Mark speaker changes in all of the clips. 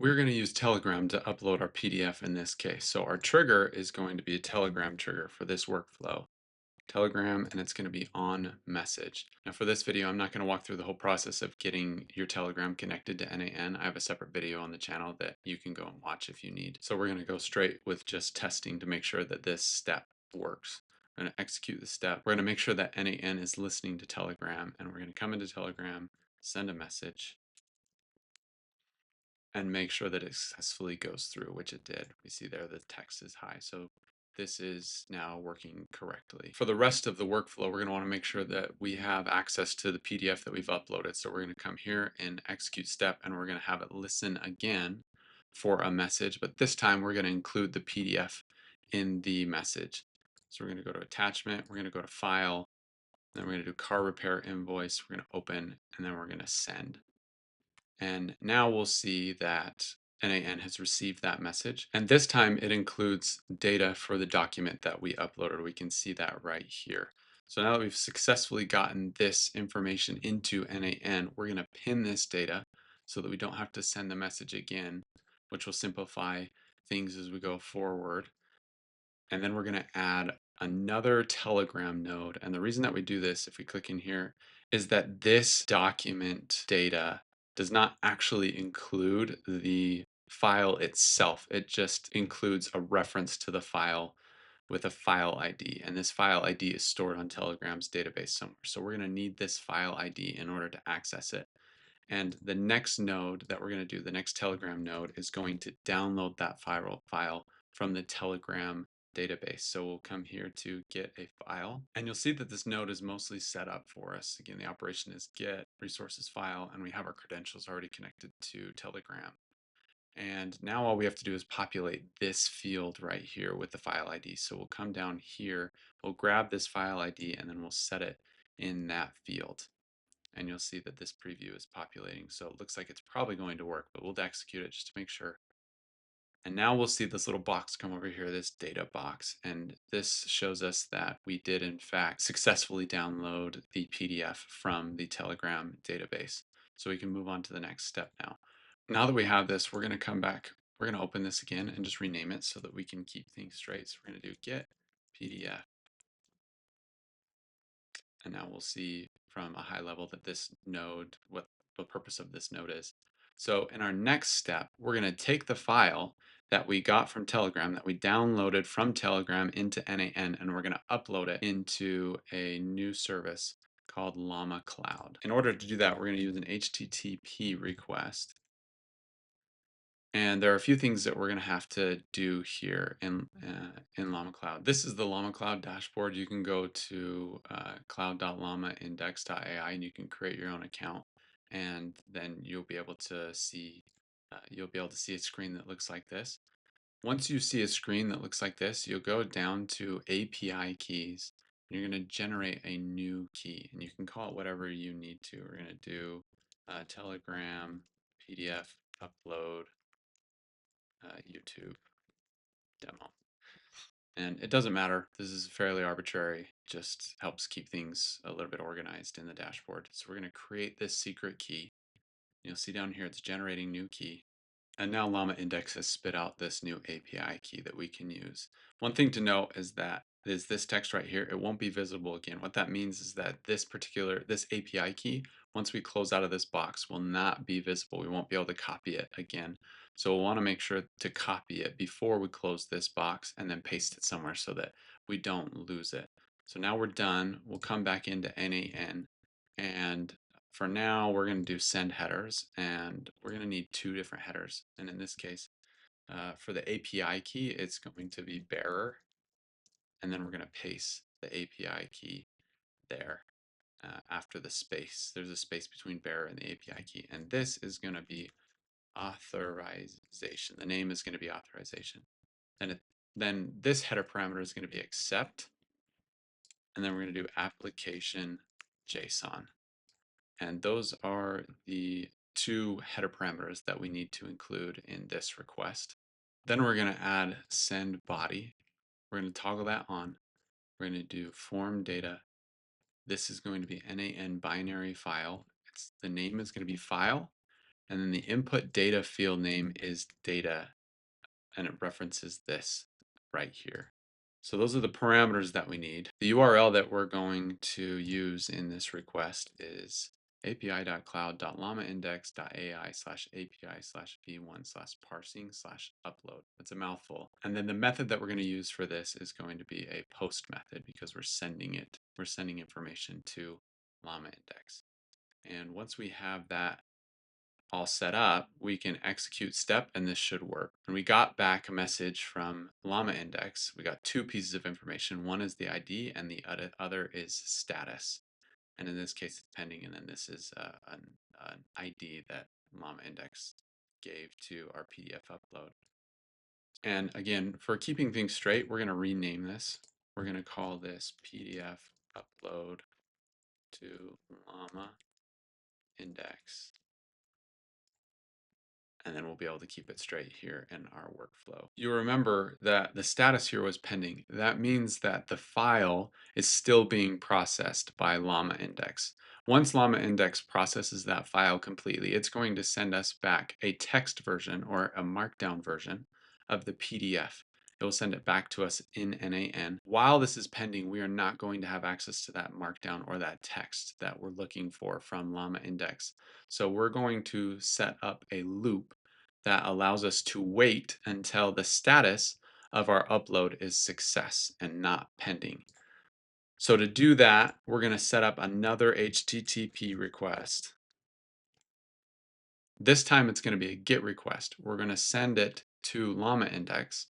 Speaker 1: We're going to use Telegram to upload our PDF in this case. So our trigger is going to be a Telegram trigger for this workflow. Telegram, and it's going to be on message. Now for this video, I'm not going to walk through the whole process of getting your Telegram connected to n8n. I have a separate video on the channel that you can go and watch if you need. So we're going to go straight with just testing to make sure that this step works. I'm going to execute the step. We're going to make sure that n8n is listening to Telegram, and we're going to come into Telegram, send a message, and make sure that it successfully goes through, which it did. We see there the text is high. So this is now working correctly. For the rest of the workflow, we're going to want to make sure that we have access to the PDF that we've uploaded. So we're going to come here and execute step, and we're going to have it listen again for a message, but this time we're going to include the PDF in the message. So we're going to go to attachment, we're going to go to file, then we're going to do car repair invoice, we're going to open, and then we're going to send. And now we'll see that n8n has received that message. And this time it includes data for the document that we uploaded. We can see that right here. So now that we've successfully gotten this information into n8n, we're going to pin this data so that we don't have to send the message again, which will simplify things as we go forward. And then we're going to add another Telegram node. And the reason that we do this, if we click in here, is that this document data does not actually include the file itself. It just includes a reference to the file with a file ID. And this file ID is stored on Telegram's database somewhere. So we're going to need this file ID in order to access it. And the next node that we're going to do, the next Telegram node, is going to download that file from the Telegram database. So we'll come here to get a file, and you'll see that this node is mostly set up for us. Again, the operation is get resources file, and we have our credentials already connected to Telegram. And now all we have to do is populate this field right here with the file ID. So we'll come down here, we'll grab this file ID, and then we'll set it in that field. And you'll see that this preview is populating. So it looks like it's probably going to work, but we'll execute it just to make sure. And now we'll see this little box come over here, this data box. And this shows us that we did in fact successfully download the PDF from the Telegram database. So we can move on to the next step now. Now that we have this, we're going to come back, we're going to open this again and just rename it so that we can keep things straight. So we're going to do get PDF. And now we'll see from a high level that this node, what the purpose of this node is. So in our next step, we're going to take the file that we got from Telegram, that we downloaded from Telegram into n8n, and we're going to upload it into a new service called LlamaCloud. In order to do that, we're going to use an HTTP request. And there are a few things that we're going to have to do here in LlamaCloud. This is the LlamaCloud dashboard. You can go to cloud.llamaindex.ai and you can create your own account, and then you'll be able to see a screen that looks like this. Once you see a screen that looks like this, you'll go down to API keys. You're going to generate a new key, and you can call it whatever you need to. We're going to do Telegram PDF upload YouTube demo. And it doesn't matter. This is fairly arbitrary. Just helps keep things a little bit organized in the dashboard. So we're going to create this secret key. You'll see down here it's generating new key. And now LlamaIndex has spit out this new API key that we can use. One thing to note is that this text right here, it won't be visible again. What that means is that this API key, once we close out of this box, will not be visible. We won't be able to copy it again. So we'll want to make sure to copy it before we close this box and then paste it somewhere so that we don't lose it. So now we're done. We'll come back into n8n, and for now, we're going to do send headers, and we're going to need two different headers. And in this case, for the API key, it's going to be bearer, and then we're going to paste the API key there after the space. There's a space between bearer and the API key, and this is going to be authorization. The name is going to be authorization. Then this header parameter is going to be accept, and then we're going to do application JSON. And those are the two header parameters that we need to include in this request. Then we're going to add send body. We're going to toggle that on. We're going to do form data. This is going to be n8n binary file. The name is going to be file, And then the input data field name is data, and it references this right here. So those are the parameters that we need. The URL that we're going to use in this request is api.cloud.llamaindex.ai/api/v1/parsing/upload. That's a mouthful. And then the method that we're going to use for this is going to be a post method because we're sending information to LlamaIndex. And once we have that all set up, we can execute step and this should work. And we got back a message from LlamaIndex. We got two pieces of information. One is the ID and the other is status. And in this case, it's pending. And then this is an ID that LlamaIndex gave to our PDF upload. And again, for keeping things straight, we're going to rename this. We're going to call this PDF upload to LlamaIndex. And then we'll be able to keep it straight here in our workflow. You remember that the status here was pending. That means that the file is still being processed by LlamaIndex. Once LlamaIndex processes that file completely, it's going to send us back a text version or a markdown version of the PDF. It will send it back to us in n8n. While this is pending, we are not going to have access to that markdown or that text that we're looking for from LlamaIndex. So we're going to set up a loop that allows us to wait until the status of our upload is success and not pending. So to do that, we're going to set up another HTTP request. This time it's going to be a GET request. We're going to send it to LlamaIndex,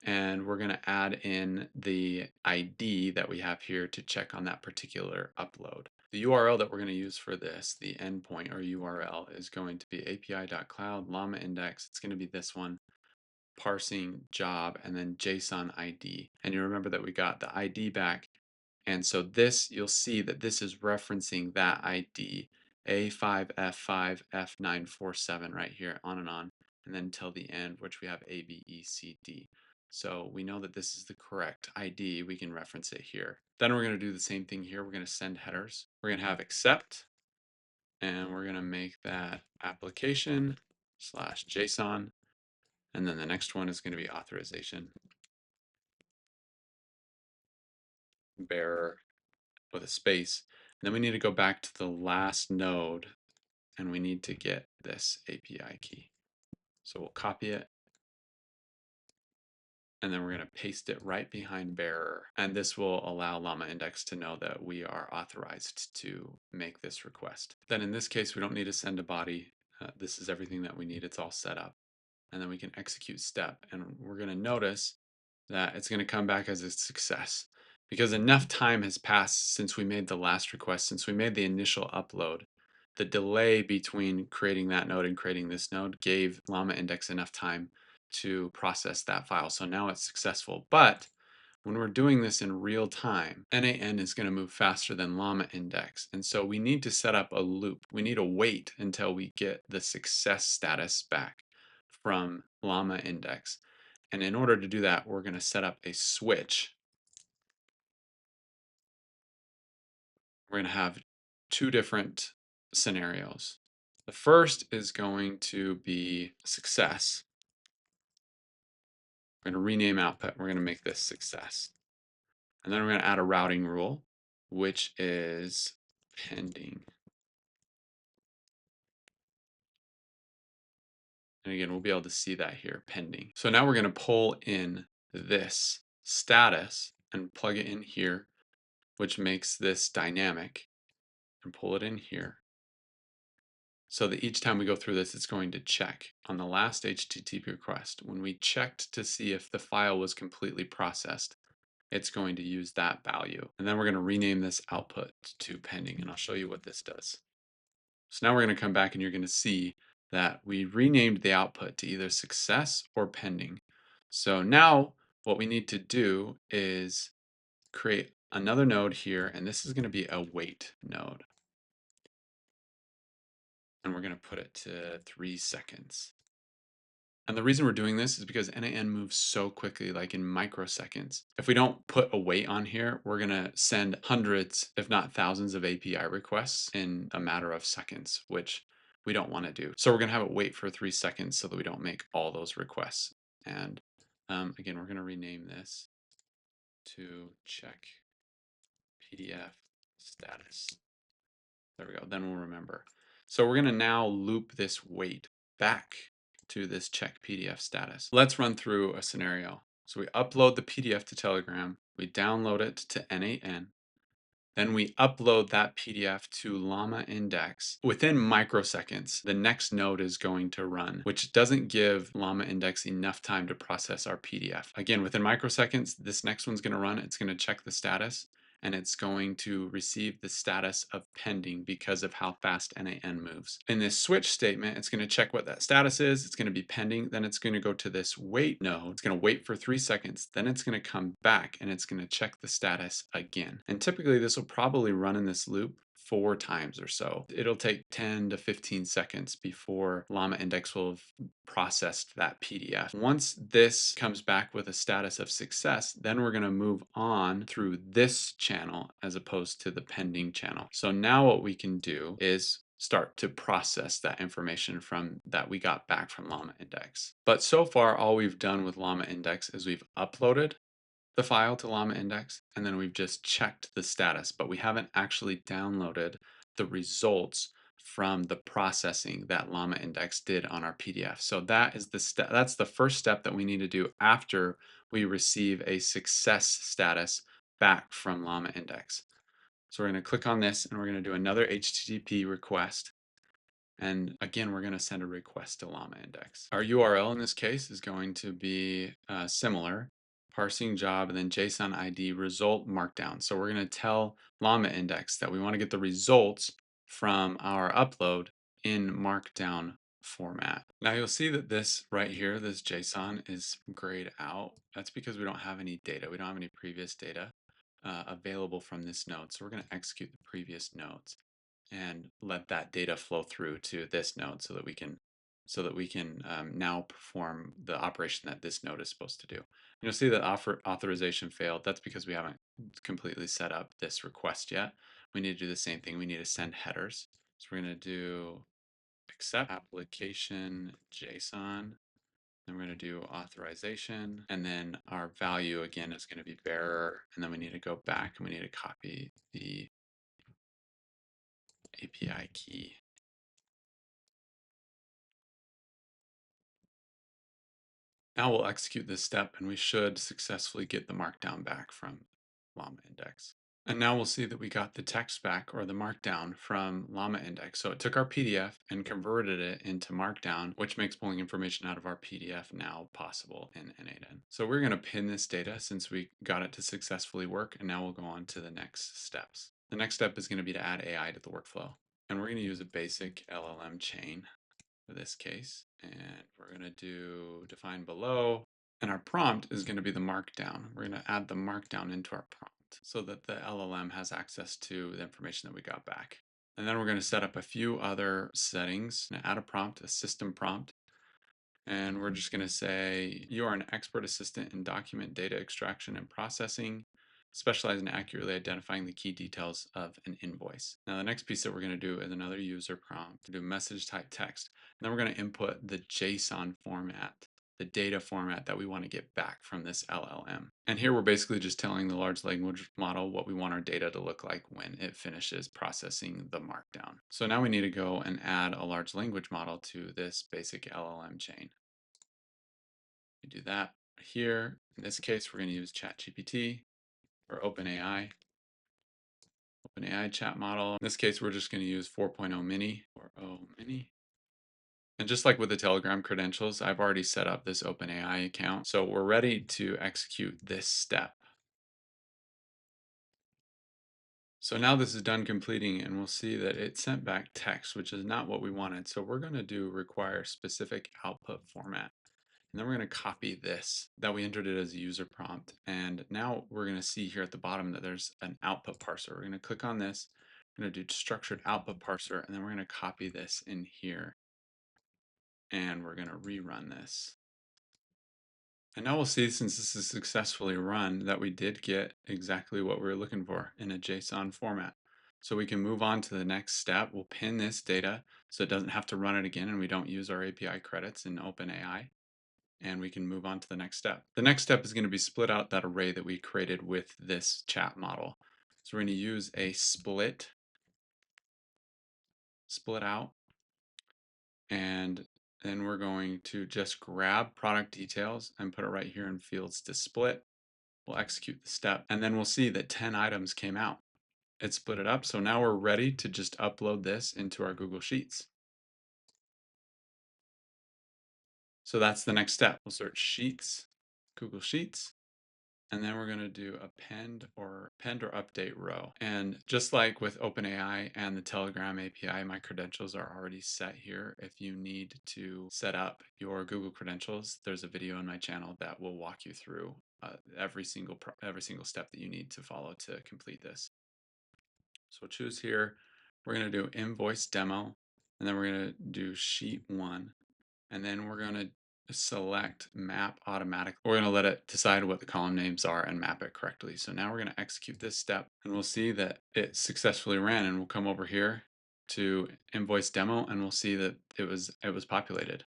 Speaker 1: and we're going to add in the ID that we have here to check on that particular upload. The URL that we're going to use for this, the endpoint or URL, is going to be api.cloud LlamaIndex. It's going to be this one, parsing job, and then JSON ID. And you remember that we got the ID back. And so this, you'll see that this is referencing that ID, A5F5F947 right here, on, and then till the end, which we have ABECD. So we know that this is the correct ID. We can reference it here. Then we're going to do the same thing here. We're going to send headers. We're going to have accept, and we're going to make that application/JSON. And then the next one is going to be authorization bearer with a space. And then we need to go back to the last node and we need to get this API key. So we'll copy it and then we're going to paste it right behind bearer. And this will allow LlamaIndex to know that we are authorized to make this request. Then in this case, we don't need to send a body. This is everything that we need. It's all set up. And then we can execute step. And we're going to notice that it's going to come back as a success because enough time has passed since we made the last request, since we made the initial upload. The delay between creating that node and creating this node gave LlamaIndex enough time to process that file. So now it's successful. But when we're doing this in real time, n8n is going to move faster than LlamaIndex. And so we need to set up a loop. We need to wait until we get the success status back from LlamaIndex. And in order to do that, we're going to set up a switch. We're going to have two different scenarios. The first is going to be success. We're going to rename output. We're going to make this success. And then we're going to add a routing rule, which is pending. And again, we'll be able to see that here, pending. So now we're going to pull in this status and plug it in here, which makes this dynamic, and pull it in here. So that each time we go through this, it's going to check. On the last HTTP request, when we checked to see if the file was completely processed, it's going to use that value. And then we're going to rename this output to pending, and I'll show you what this does. So now we're going to come back and you're going to see that we renamed the output to either success or pending. So now what we need to do is create another node here, and this is going to be a wait node. And we're going to put it to 3 seconds. And the reason we're doing this is because n8n moves so quickly, like in microseconds. If we don't put a wait on here, we're going to send hundreds, if not thousands of API requests in a matter of seconds, which we don't want to do. So we're going to have it wait for 3 seconds so that we don't make all those requests. And again, we're going to rename this to check PDF status. There we go. Then we'll remember. So we're going to now loop this wait back to this check PDF status. Let's run through a scenario. So we upload the PDF to Telegram. We download it to n8n. Then we upload that PDF to LlamaIndex. Within microseconds, the next node is going to run, which doesn't give LlamaIndex enough time to process our PDF. Again, within microseconds, this next one's going to run. It's going to check the status, and it's going to receive the status of pending because of how fast n8n moves. In this switch statement, it's going to check what that status is. It's going to be pending. Then it's going to go to this wait node. It's going to wait for 3 seconds. Then it's going to come back and it's going to check the status again. And typically this will probably run in this loop 4 times or so. It'll take 10 to 15 seconds before LlamaIndex will have processed that PDF. Once this comes back with a status of success, then we're going to move on through this channel as opposed to the pending channel. So now what we can do is start to process that information from that we got back from LlamaIndex. But so far, all we've done with LlamaIndex is we've uploaded the file to LlamaIndex, and then we've just checked the status, but we haven't actually downloaded the results from the processing that LlamaIndex did on our PDF. So that is that's the first step that we need to do after we receive a success status back from LlamaIndex. So we're going to click on this and we're going to do another HTTP request. And again, we're going to send a request to LlamaIndex. Our URL in this case is going to be similar, parsing job, and then JSON ID result markdown. So we're going to tell LlamaIndex that we want to get the results from our upload in markdown format. Now you'll see that this right here, this JSON is grayed out. That's because we don't have any data. We don't have any previous data available from this node. So we're going to execute the previous nodes and let that data flow through to this node so that we can now perform the operation that this node is supposed to do. You'll see that authorization failed. That's because we haven't completely set up this request yet. We need to do the same thing. We need to send headers. So we're going to do accept application JSON. Then we're going to do authorization, and then our value again is going to be bearer, and then we need to go back and we need to copy the API key. Now we'll execute this step and we should successfully get the markdown back from LlamaIndex. And now we'll see that we got the text back, or the markdown, from LlamaIndex. So it took our PDF and converted it into markdown, which makes pulling information out of our PDF now possible in n8n. So we're going to pin this data since we got it to successfully work, and now we'll go on to the next steps. The next step is going to be to add AI to the workflow. And we're going to use a basic LLM chain for this case, and we're going to do define below, and our prompt is going to be the markdown. We're going to add the markdown into our prompt so that the LLM has access to the information that we got back. And then we're going to set up a few other settings. Add a prompt, a system prompt, and we're just going to say you are an expert assistant in document data extraction and processing, specialize in accurately identifying the key details of an invoice. Now the next piece that we're going to do is another user prompt to do message type text. And then we're going to input the JSON format, the data format that we want to get back from this LLM. And here we're basically just telling the large language model what we want our data to look like when it finishes processing the markdown. So now we need to go and add a large language model to this basic LLM chain. We do that here. In this case, we're going to use ChatGPT or OpenAI chat model. In this case, we're just going to use 4.0 mini or O mini. And just like with the Telegram credentials, I've already set up this OpenAI account. So we're ready to execute this step. So now this is done completing, and we'll see that it sent back text, which is not what we wanted. So we're going to do require specific output format. And then we're going to copy this that we entered it as a user prompt. And now we're going to see here at the bottom that there's an output parser. We're going to click on this. We're going to do structured output parser, and then we're going to copy this in here. And we're going to rerun this. And now we'll see, since this is successfully run, that we did get exactly what we were looking for in a JSON format. So we can move on to the next step. We'll pin this data so it doesn't have to run it again and we don't use our API credits in OpenAI. And we can move on to the next step. The next step is going to be split out that array that we created with this chat model. So we're going to use a split out, and then we're going to just grab product details and put it right here in fields to split. We'll execute the step, and then we'll see that 10 items came out. It split it up, so now we're ready to just upload this into our Google Sheets. So that's the next step. We'll search Sheets, Google Sheets, and then we're going to do append or update row. And just like with OpenAI and the Telegram API, my credentials are already set here. If you need to set up your Google credentials, there's a video on my channel that will walk you through every single step that you need to follow to complete this. So we'll choose here. We're going to do invoice demo, and then we're going to do sheet 1. And then we're going to select map automatic. We're going to let it decide what the column names are and map it correctly. So now we're going to execute this step, and we'll see that it successfully ran, and we'll come over here to invoice demo, and we'll see that it was populated.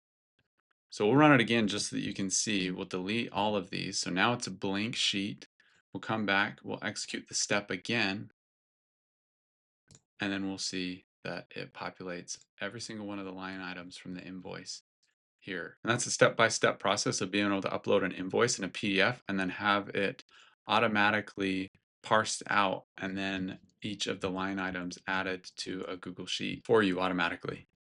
Speaker 1: So we'll run it again just so that you can see. We'll delete all of these. So now it's a blank sheet. We'll come back, we'll execute the step again, and then we'll see that it populates every single one of the line items from the invoice here. And that's a step-by-step process of being able to upload an invoice in a PDF and then have it automatically parsed out and then each of the line items added to a Google Sheet for you automatically.